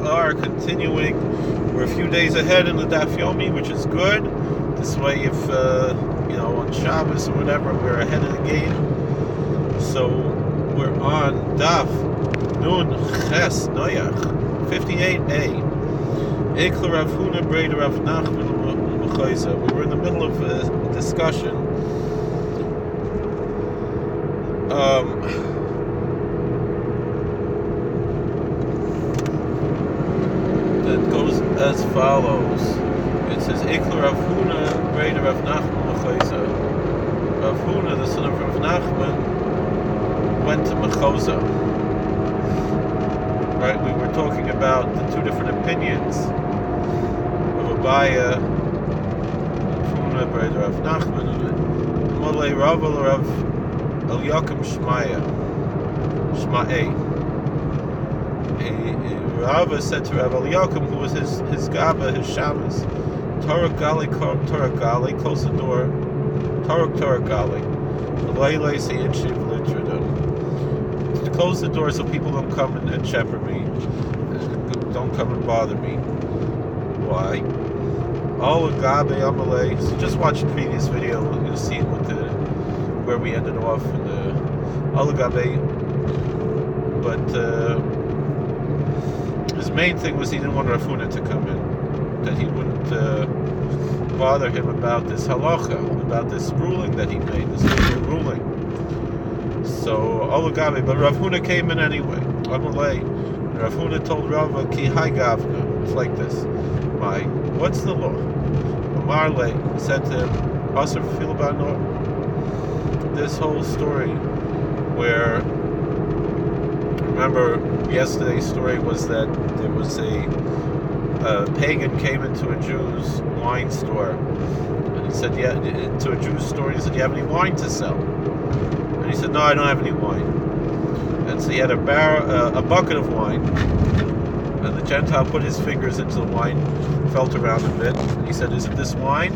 are continuing. We're a few days ahead in the Daf Yomi, which is good. This way, if on Shabbos or whatever, we're ahead of the game. So we're on Daf Nun Ches Noyach 58a. Ekler Rav Huna Breder Rav Nachman L'Mechoisa. We were in the middle of a discussion. That goes as follows. It says Ekler Rav Huna Breder Rav Nachman L'Mechoisa. Rav Huna, the son of Rav Nachman, went to Mechosa. Right, we were talking about the two different opinions of Abaya, Rav Huna Breder Rav Nachman, and Molei Rav Eliakim Shma'eh. Rava said to Rav Eliakim, who was his Gaba, his Shabbos, Torah Gali, close the door. Torah Gali. Close the door so people don't come and shepherd me. Don't come and bother me. Why? All Gabe Amalei. So just watch the previous video. You'll see where we ended off in the All Gabe. But his main thing was he didn't want Rav Huna to come in. That he wouldn't bother him about this halacha, about this ruling that he made, this ruling. So Olagabe, but Rav Huna came in anyway. Amalei. Rav Huna told Rava, Ki Hai Gavna. It's like this. What's the law? Amarle said to him, Asr Filbanor. This whole story where, remember yesterday's story was that there was a pagan came into a Jew's wine store, and he said, to a Jew's store, he said, do you have any wine to sell? And he said, no, I don't have any wine. And so he had a bucket of wine, and the Gentile put his fingers into the wine, felt around a bit, and he said, isn't this wine?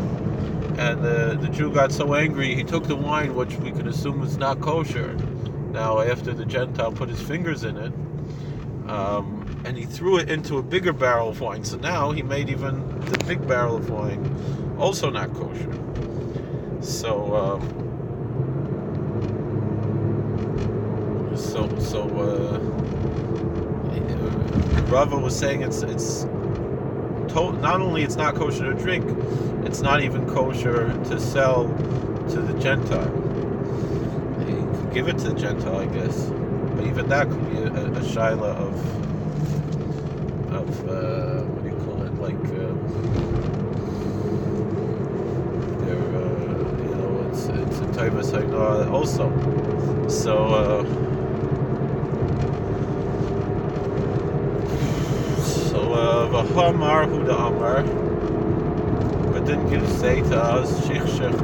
And the Jew got so angry, he took the wine, which we could assume was not kosher. Now, after the Gentile put his fingers in it, and he threw it into a bigger barrel of wine. So now he made even the big barrel of wine also not kosher. So Rava was saying not only it's not kosher to drink, it's not even kosher to sell to the Gentile. He could give it to the Gentile, I guess, but even that could be a shaila of what do you call it? Like it's a taivas hainah also. So v'hamar hu da'amar, but didn't you say to us shichshich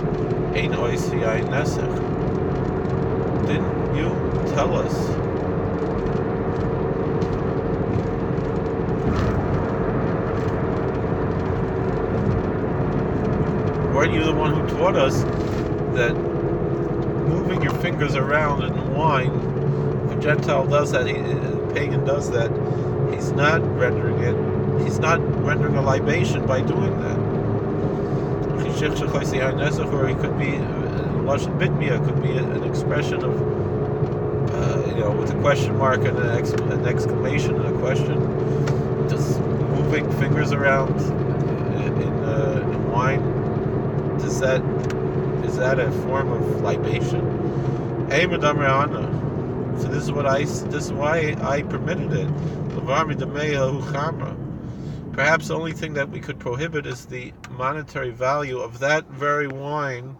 ein oisi ein nesech? Didn't you tell us? Weren't you the one who taught us that moving your fingers around in wine, if a Gentile does that, a pagan does that, he's not rendering a libation by doing that. Or he could be Lashon Bitmiyah, could be an expression of with a question mark and an exclamation and a question. Just moving fingers around in wine, is that a form of libation? So this is why I permitted it. Perhaps the only thing that we could prohibit is the monetary value of that very wine.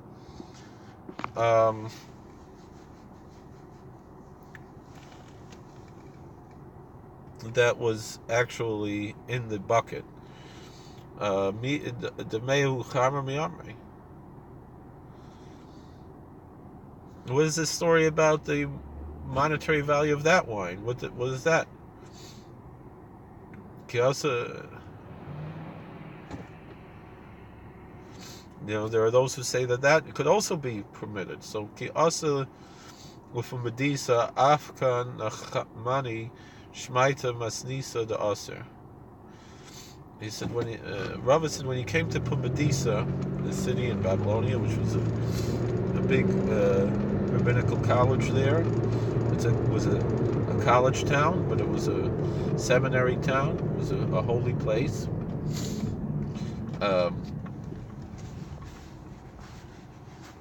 That was actually in the bucket. What is this story about the monetary value of that wine? What is that? There are those who say that could also be permitted. So ki'asa ufumedisa afkan nachmani shmaita masnisa de aser. he said Rava said when he came to Pumbedisa, the city in Babylonia, which was a big rabbinical college there. It was a college town, but it was a seminary town. It was a holy place.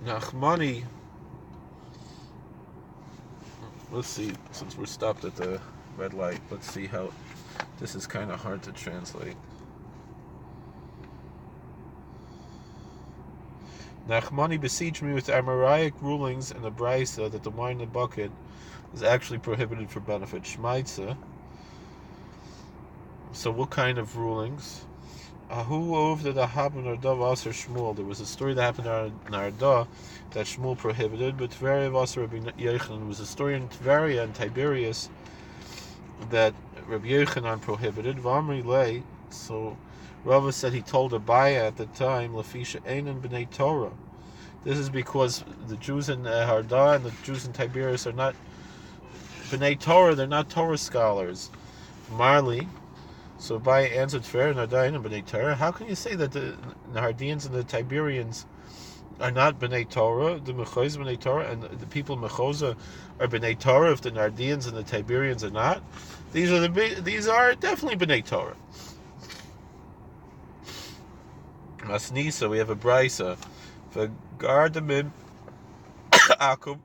Nachmani, let's see, since we're stopped at the red light, let's see how, this is kind of hard to translate. Nachmani besieged me with Amoraic rulings in the Brisa that the wine in the bucket is actually prohibited for benefit. Shmaitza. So what kind of rulings? Ahu over the happened Arda Vaser Shmuel. There was a story that happened in Arda that Shmuel prohibited, but Tveria Vaser Rabbi Yochanan was a story in Tveria and Tiberias that Rabbi Yochanan prohibited. Vamri lay. So Rava said he told Abaya at the time, Lafisha Einan B'nei Torah. This is because the Jews in Arda and the Jews in Tiberias are not B'nei Torah. They're not Torah scholars. Marley. So Abaya answered, "Fair, Nadain and B'nei Torah. How can you say that the Nardians and the Tiberians are not B'nei Torah, the Mechoz B'nei Torah, and the people of Mechoza are B'nei Torah if the Nardians and the Tiberians are not? These are definitely B'nei Torah." Masnisa, we have a brisa. V'gardamim akum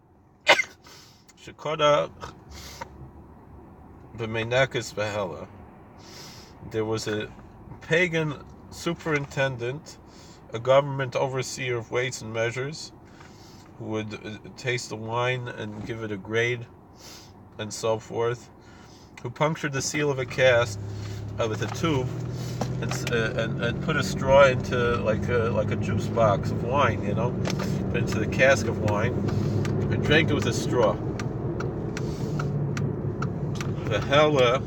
shekoda b'meinakis v'hela. There was a pagan superintendent, a government overseer of weights and measures, who would taste the wine and give it a grade and so forth, who punctured the seal of a cask with a tube and put a straw into like a juice box of wine, put into the cask of wine and drank it with a straw. The hella.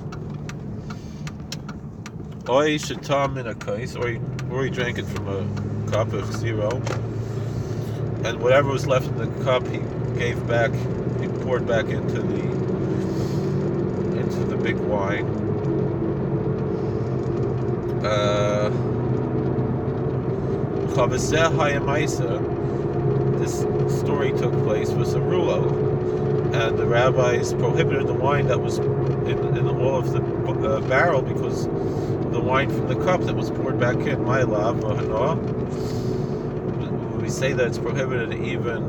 Or he shatam in a case, or he drank it from a cup of zero, and whatever was left in the cup he gave back, he poured back into the big wine. This story took place was a rulo, and the rabbis prohibited the wine that was in all of the barrel because the wine from the cup that was poured back in. My love, we say that it's prohibited even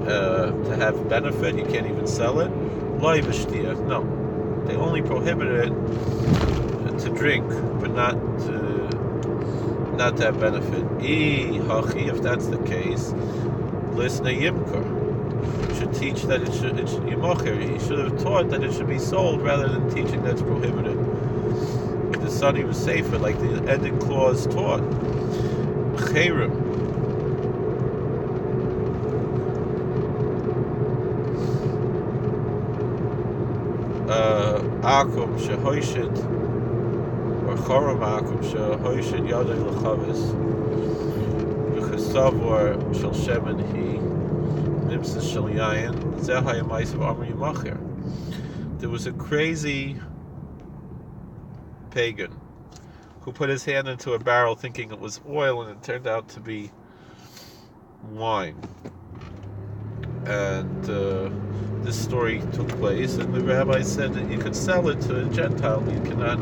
to have benefit. You can't even sell it. No, they only prohibited it to drink, but not to have benefit. If that's the case, Lisna Yimkar should teach that it should Yimacher. He should have taught that it should be sold rather than teaching that it's prohibited. If the Sunday was safer, like the ending clause taught. Chayrim. Akum shehoishit, or choram akum shehoishit yadei lechavis, v'chesavor shel shemen hi, nimsis shel yayin, zeh hayamais v'amr yimacher. There was a crazy pagan who put his hand into a barrel thinking it was oil, and it turned out to be wine. And this story took place, and the rabbi said that you could sell it to a Gentile, you cannot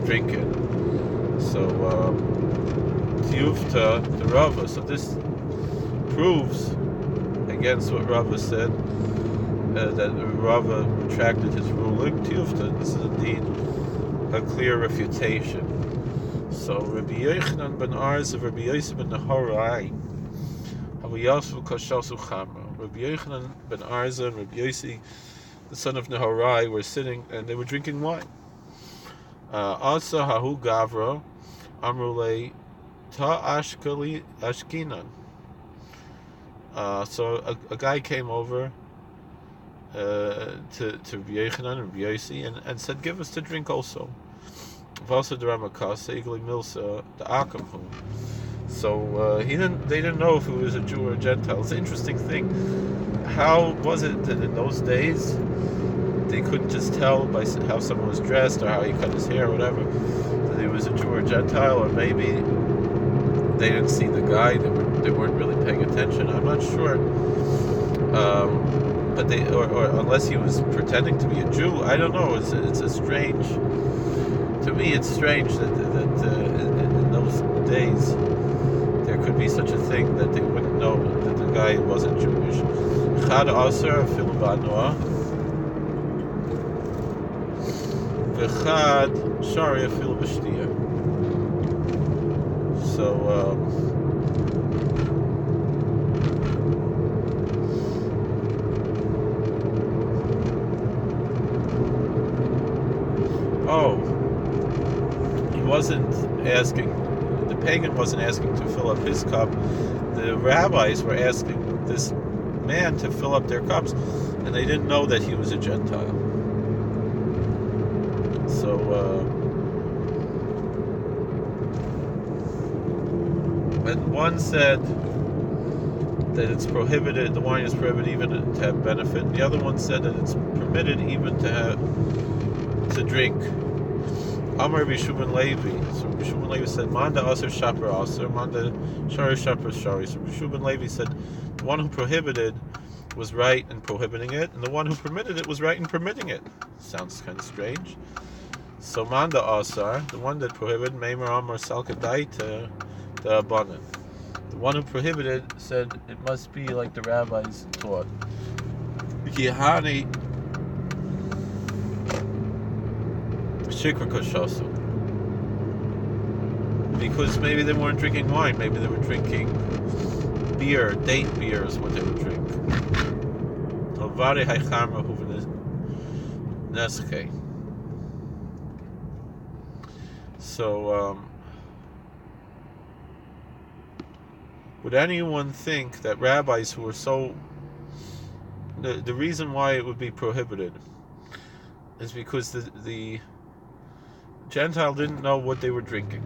drink it. So Tiyufta the Rava. So this proves against what Rava said, that Rava retracted his ruling. Tiyufta, this is indeed a clear refutation. So Rabbi Yochanan ben Arz of Rabbi Yosef ben Nahorai, Havayasu Kashasu Chama. Rabbi Yochanan ben Arza and Rabbi Yossi, the son of Nahorai, were sitting and they were drinking wine. Asa Hahu Gavra Amrulei Ta Ashkinan. So a guy came over to Rabbi Yochanan and Rabbi Yossi and said, "Give us to drink also." Vasa Dramakasa Igli Milsa the Akamhu. So they didn't know if he was a Jew or a Gentile. It's an interesting thing. How was it that in those days they couldn't just tell by how someone was dressed or how he cut his hair or whatever that he was a Jew or Gentile, or maybe they didn't see the guy, they weren't really paying attention. I'm not sure. But they, or unless he was pretending to be a Jew, I don't know. It's a strange. To me, it's strange that in those days there could be such a thing that they wouldn't know that the guy wasn't Jewish. Chad aser afilu ba'anoah, v'chad shari afilu b'shtiyah. So. He wasn't asking, the pagan wasn't asking to fill up his cup. The rabbis were asking this man to fill up their cups, and they didn't know that he was a Gentile. So, and one said that it's prohibited, the wine is prohibited even to have benefit. The other one said that it's permitted even to drink. Amar B'Shuban Levi. So B'Shuban Levi said, Manda Aser Shaper Aser, Manda Shari Shaper Shari. So B'Shuban Levi said, the one who prohibited was right in prohibiting it, and the one who permitted it was right in permitting it. Sounds kind of strange. So Manda Aser, the one that prohibited, Meimer Amar Salkadai to the Abanan. The one who prohibited said it must be like the rabbis taught. Kihani because maybe they weren't drinking wine, maybe they were drinking beer, date beer is what they would drink. So, would anyone think that rabbis who were so... The reason why it would be prohibited is because the Gentile didn't know what they were drinking.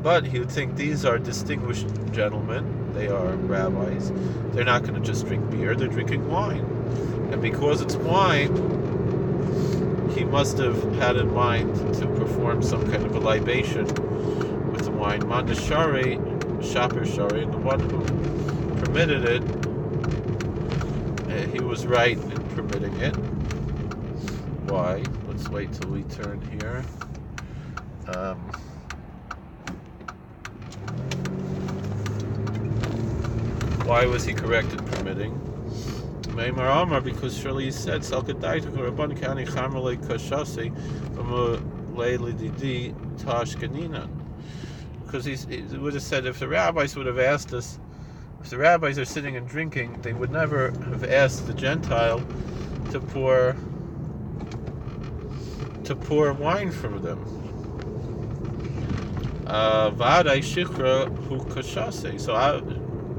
But he would think these are distinguished gentlemen, they are rabbis, they're not going to just drink beer, they're drinking wine. And because it's wine, he must have had in mind to perform some kind of a libation with the wine. Mandashari, Shaper Shari, and the one who permitted it, he was right in permitting it. Why? Let's wait till we turn here. Why was he correct in permitting? Meimar Amar, because surely he said, because he would have said, if the rabbis would have asked us, if the rabbis are sitting and drinking, they would never have asked the Gentile to pour wine from them. So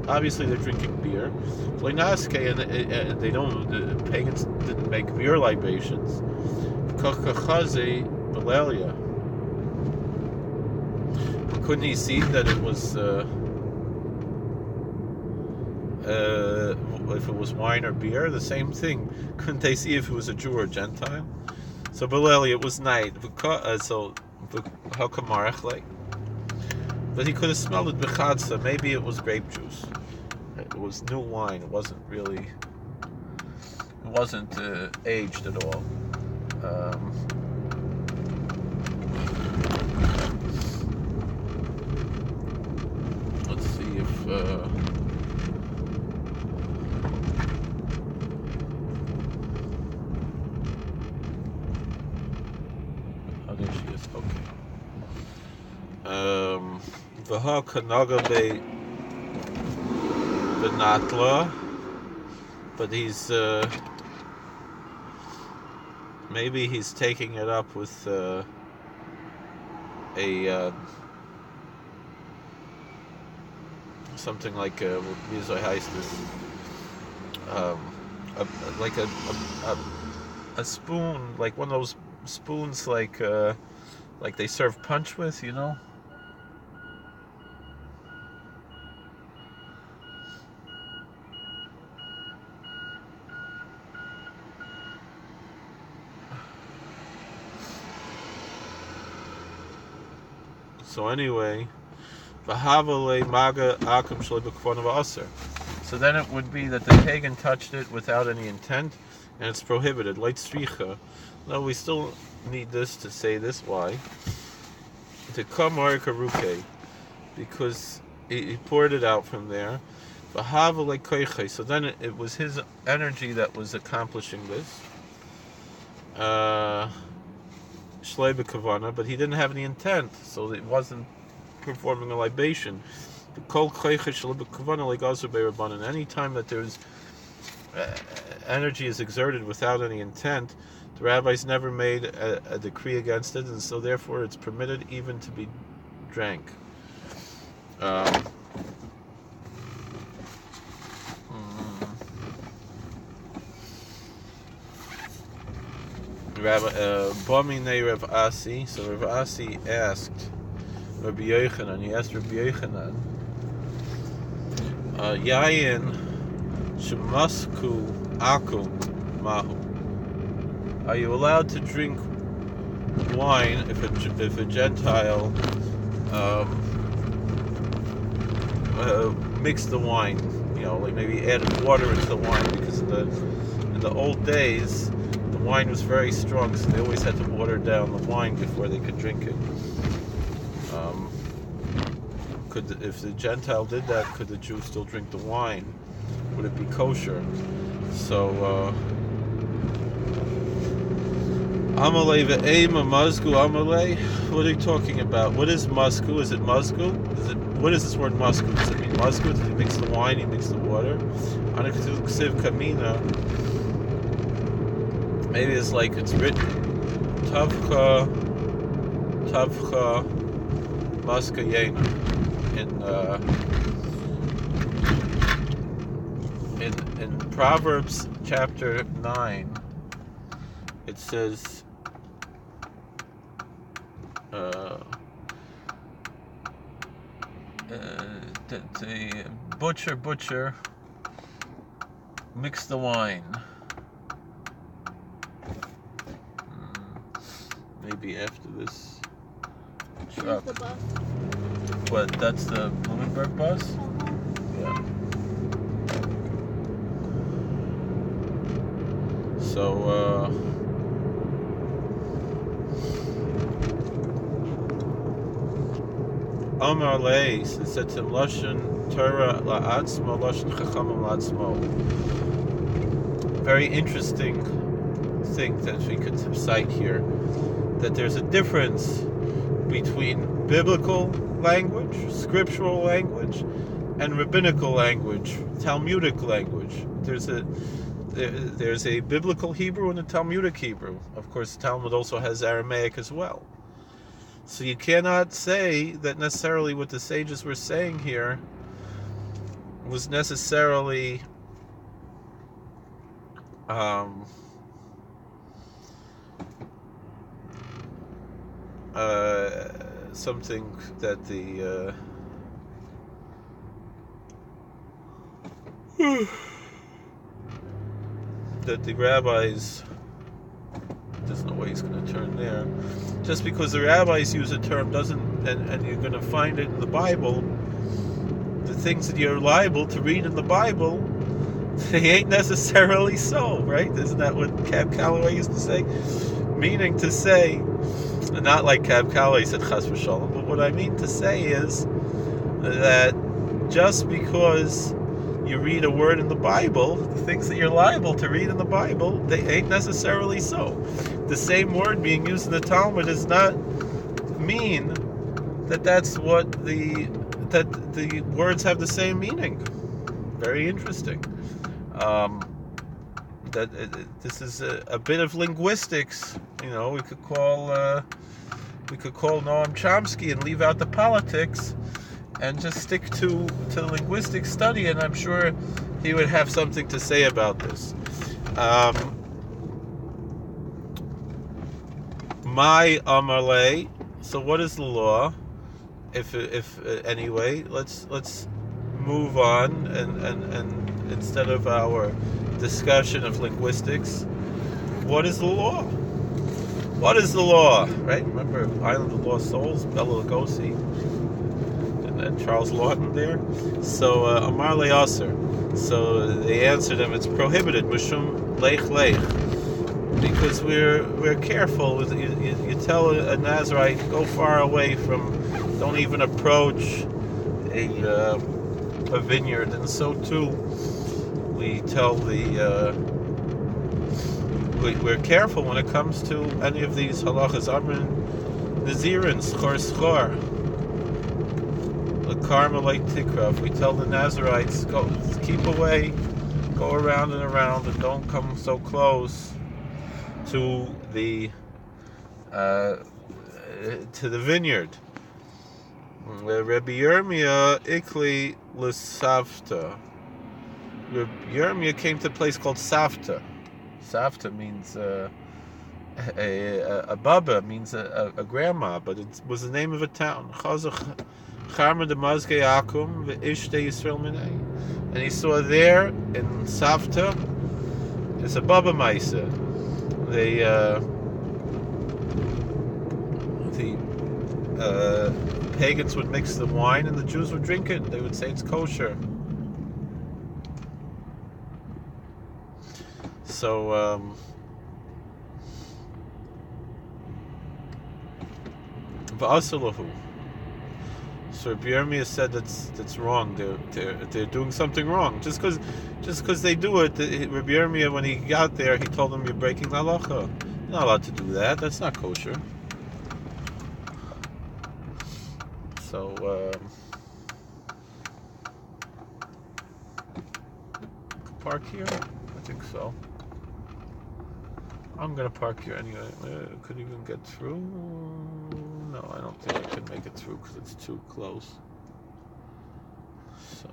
obviously they're drinking beer. And they don't. The pagans didn't make beer libations. Couldn't he see that it was if it was wine or beer, the same thing? Couldn't they see if it was a Jew or a Gentile? So Beleli, it was night. So how come like? But he could have smelled it b'chadsa. Maybe it was grape juice. It was new wine. It wasn't really. It wasn't aged at all. Let's see if. Oh, there she is. Okay. V'ha kanaga benatla, but he's maybe he's taking it up with a something like wie soll heißt es? Like a spoon, like one of those spoons, like they serve punch with, you know. So anyway, v'havale maga akum shlei b'kvonav aser. So then it would be that the pagan touched it without any intent, and it's prohibited. Like stricha. No, we still need this to say this. Why? To come karuke, because he poured it out from there. So then it was his energy that was accomplishing this. Shlei b'kavana, but he didn't have any intent, so it wasn't performing a libation. The kol koiches shlei b'kavana like also be'rabbanan. Any time that there's energy is exerted without any intent, the rabbis never made a decree against it, and so therefore it's permitted even to be drank. Bamine Rav Asi. So Rav Asi asked Rabbi Yochanan. He asked Rabbi Yochanan, Yayin shemasku aku mahu. Are you allowed to drink wine if a Gentile mixed the wine? Like maybe added water into the wine, because in the old days the wine was very strong, so they always had to water down the wine before they could drink it. If the Gentile did that, could the Jew still drink the wine? Would it be kosher? So Amalei ve'ema mazgu amalei. What are you talking about? What is mazgu? Is it mazgu? What is this word mazgu? Does it mean mazgu? Does he mix the wine? He mix the water? Anaksiv kamina. Maybe it's like it's written tavcha maska yena in Proverbs chapter 9. It says the butcher mix the wine. Maybe after this truck. The bus. What? That's the Bloomberg bus? Yeah. So Amar Leis, it said to him, Lashon Torah la'atzmo, Lashon Chachamim la'atzmo. Very interesting thing that we could cite here, that there's a difference between biblical language, scriptural language, and rabbinical language, Talmudic language. There's a biblical Hebrew and a Talmudic Hebrew. Of course, the Talmud also has Aramaic as well. So you cannot say that necessarily what the sages were saying here was necessarily something that the that the rabbis, there's no way he's going to turn there. Just because the rabbis use a term doesn't, and you're going to find it in the Bible, the things that you're liable to read in the Bible, they ain't necessarily so, right? Isn't that what Cab Calloway used to say? Meaning to say, not like Cab Calloway said chas v'shalom, but what I mean to say is that just because you read a word in the Bible, the things that you're liable to read in the Bible, they ain't necessarily so. The same word being used in the Talmud does not mean that that's what the words have the same meaning. Very interesting. This is a bit of linguistics. We could call Noam Chomsky and leave out the politics, and just stick to linguistic study, and I'm sure he would have something to say about this. My Amalei. So what is the law? If anyway, let's move on and instead of our discussion of linguistics, what is the law? What is the law? Right? Remember Island of Lost Souls, Bela Lugosi, and Charles Lawton there. So Amar Le'aser. So they answered him, it's prohibited. Mishum leich leich. Because we're careful. You tell a Nazarite, go far away from, don't even approach a vineyard, and so too we tell we're careful when it comes to any of these halachas. Amrin Nazirin schor schor the Carmelite tikra. If we tell the Nazarites, go keep away, go around and around, and don't come so close to the vineyard. Rabbi Yirmiyah ikli l'savta. Rabbi Yirmiyah came to a place called Savta. Savta means a baba, means a grandma, but it was the name of a town. And he saw there in Savta, it's a baba maisa. The pagans would mix the wine and the Jews would drink it. They would say it's kosher. So v'asalahu. So Rabbi Yirmiyah said that's wrong. They're doing something wrong. Just because they do it. Rabbi Yirmiyah, when he got there, he told them, you're breaking the halacha. You're not allowed to do that. That's not kosher. So park here? I think so. I'm gonna park here anyway. Could even get through? No, I don't think I can make it through because it's too close. So,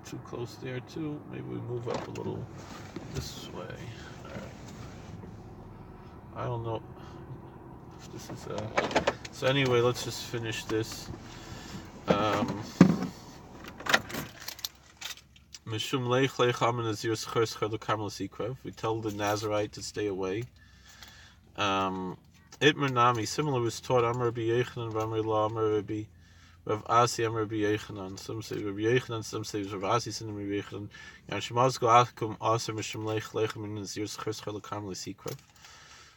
too close there too. Maybe we move up a little this way. All right. I don't know if this is So anyway, let's just finish this. We tell the Nazarite to stay away. Itmer Nami, similar was taught Amar Rabbi Yechanan, Amar La, Amar Rabbi Rav Asi, Amar Rabbi Yechanan. Some say Rabbi Yechanan, some say Rav Asi, some Rabbi Yechanan.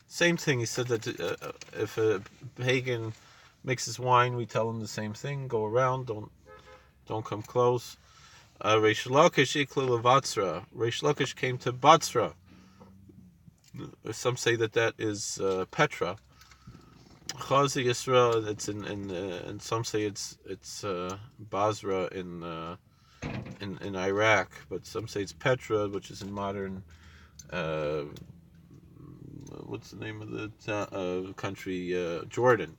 Same thing. He said that if a pagan mixes wine, we tell him the same thing. Go around, don't come close. Reish Lakish came to Batzra. Some say that is Petra. Chazi Yisrael, it's in and some say it's Basra in Iraq, but some say it's Petra, which is in modern what's the name of the country? Jordan.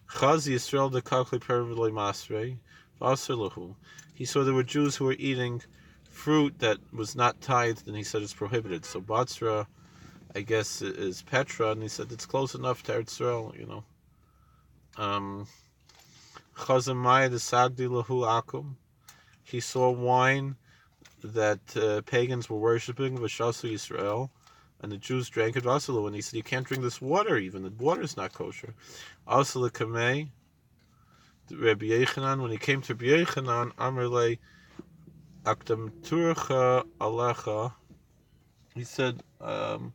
Chazi Yisrael de Kakli Pervili Masrei Vasalahu. He saw there were Jews who were eating fruit that was not tithed, and he said it's prohibited. So Batzra, I guess, is Petra, and he said it's close enough to Eretz Yisrael, you know. Chazamaya de Sagdi Lahu Akum. He saw wine that pagans were worshipping, Vashasu Yisrael, and the Jews drank it Vasalu, and he said you can't drink this water even. The water is not kosher. Asala Kamei. Rabbi Yechanan, when he came to Rabbi Yechanan, Amarle Akdam Turcha Alecha, he said, I'm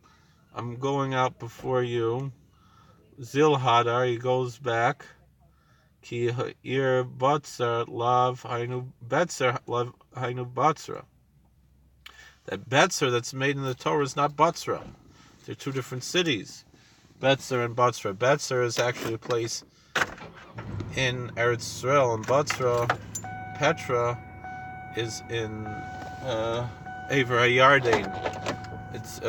going out before you. Zil Hadar, he goes back. Ki Ir Batzar Lav Hainu Betzer Lav Hainu Batzra. That Betzer that's made in the Torah is not Batzra. They're two different cities. Betzer and Batzra. Betzer is actually a place in Eretz Yisrael, and Batzra, Petra, is in Aver HaYarden. It's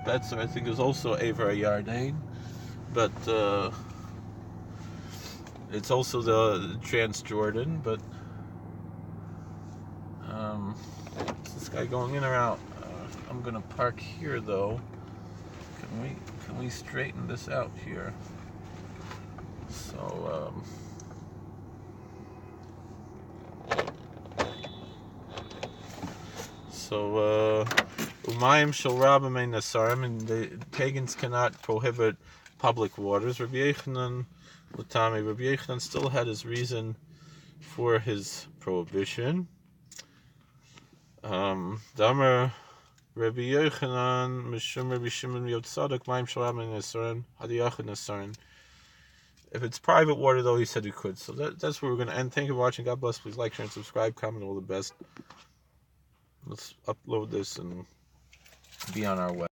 Betzer, I think, is also Aver HaYarden, but it's also the Transjordan. But is this guy going in or out? I'm gonna park here though. Can we straighten this out here? So So, Umayim shel Rabim ein Nasarim, and the pagans cannot prohibit public waters. Rabbi Yochanan Latami. Rabbi Yochanan still had his reason for his prohibition. Damer Rabbi Yochanan Mishum Rabbi Shimon Yod Tzadok Mayim shel Rabim ein Nasarim Hadiyachid Nasarim. If it's private water, though, he said he could. So that's where we're going to end. Thank you for watching. God bless. Please like, share, and subscribe. Comment. All the best. Let's upload this and be on our way.